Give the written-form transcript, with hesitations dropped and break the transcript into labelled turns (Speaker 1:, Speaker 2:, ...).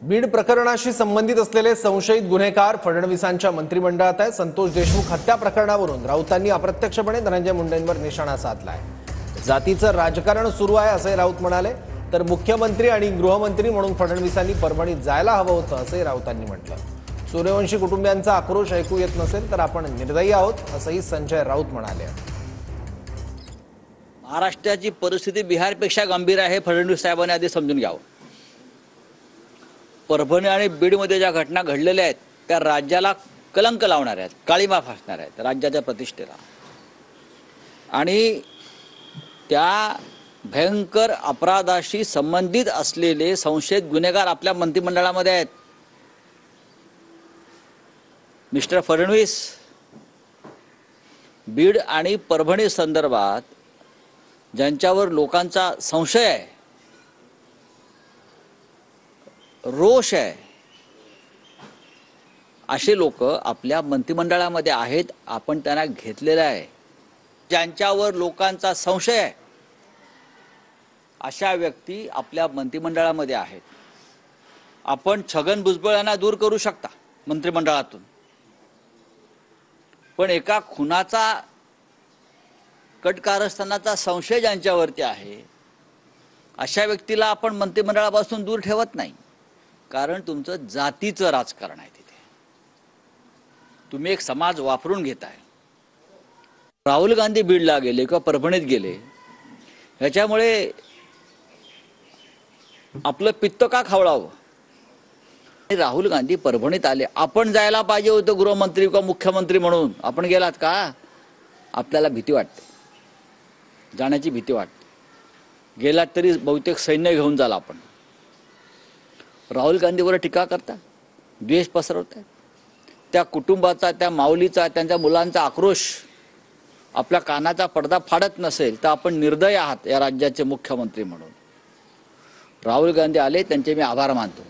Speaker 1: बीड प्रकरणाशी संबंधित असलेले संशयित गुन्हेगार फडणवीसांच्या मंत्रिमंडळात आहे। संतोष देशमुख हत्या प्रकरणावरून राऊतांनी अप्रत्यक्षपणे धनंजय मुंडेंवर निशाणा साधलाय। जातीचं राजकारण सुरू आहे असे राऊत म्हणाले, तर मुख्यमंत्री आणि गृहमंत्री म्हणून फडणवीसांनी परभणीत जायला हवं होतं असे राऊतांनी म्हटलं। सूर्यवंशी कुटुंबियांचा आक्रोश ऐकू येत नसेल तर आपण निर्दयी आहोत असंही संजय राऊत म्हणाले।
Speaker 2: महाराष्ट्राची परिस्थिती बिहारपेक्षा गंभीर आहे, फडणवीस साहेबांनी आधी समजून घ्यावं। परभणी आणि बीडमध्ये ज्या घटना घडलेल्या आहेत त्या राज्याला कलंक लावणार आहेत, काळीमा फासणार आहेत राज्याच्या प्रतिष्ठेला। आणि त्या भयंकर अपराधाशी संबंधित असलेले संशयित गुन्हेगार आपल्या मंत्रिमंडळामध्ये आहेत। मिस्टर फडणवीस बीड आणि परभणी संदर्भात ज्यांच्यावर लोकांचा संशय आहे, रोष आहे, असे लोक आपल्या मंत्रिमंडळामध्ये आहेत। आपण त्यांना घेतलेलं आहे। ज्यांच्यावर लोकांचा संशय आहे अशा व्यक्ती आपल्या मंत्रिमंडळामध्ये आहेत। आपण छगन भुजबळ यांना दूर करू शकता मंत्रिमंडळातून, पण एका खुनाचा कटकारस्थानाचा संशय ज्यांच्यावरती आहे अशा व्यक्तीला आपण मंत्रिमंडळापासून दूर ठेवत नाही, कारण तुमचं जातीचं राजकारण आहे। तिथे तुम्ही एक समाज वापरून घेताय। राहुल गांधी बीडला गेले किंवा परभणीत गेले ह्याच्यामुळे आपलं पित्त का खवळावं? राहुल गांधी परभणीत आले, आपण जायला पाहिजे होतं गृहमंत्री किंवा मुख्यमंत्री म्हणून। आपण गेलात का? आपल्याला भीती वाटते, जाण्याची भीती वाटते। गेलात तरी बहुतेक सैन्य घेऊन जाल आपण। राहुल गांधीवर टीका करता, द्वेष पसरवताय। त्या कुटुंबाचा, त्या माऊलीचा, त्यांच्या मुलांचा आक्रोश आपल्या कानाचा पडदा फाडत नसेल तर आपण निर्दय आहात या राज्याचे मुख्यमंत्री म्हणून। राहुल गांधी आले, त्यांचे मी आभार मानतो।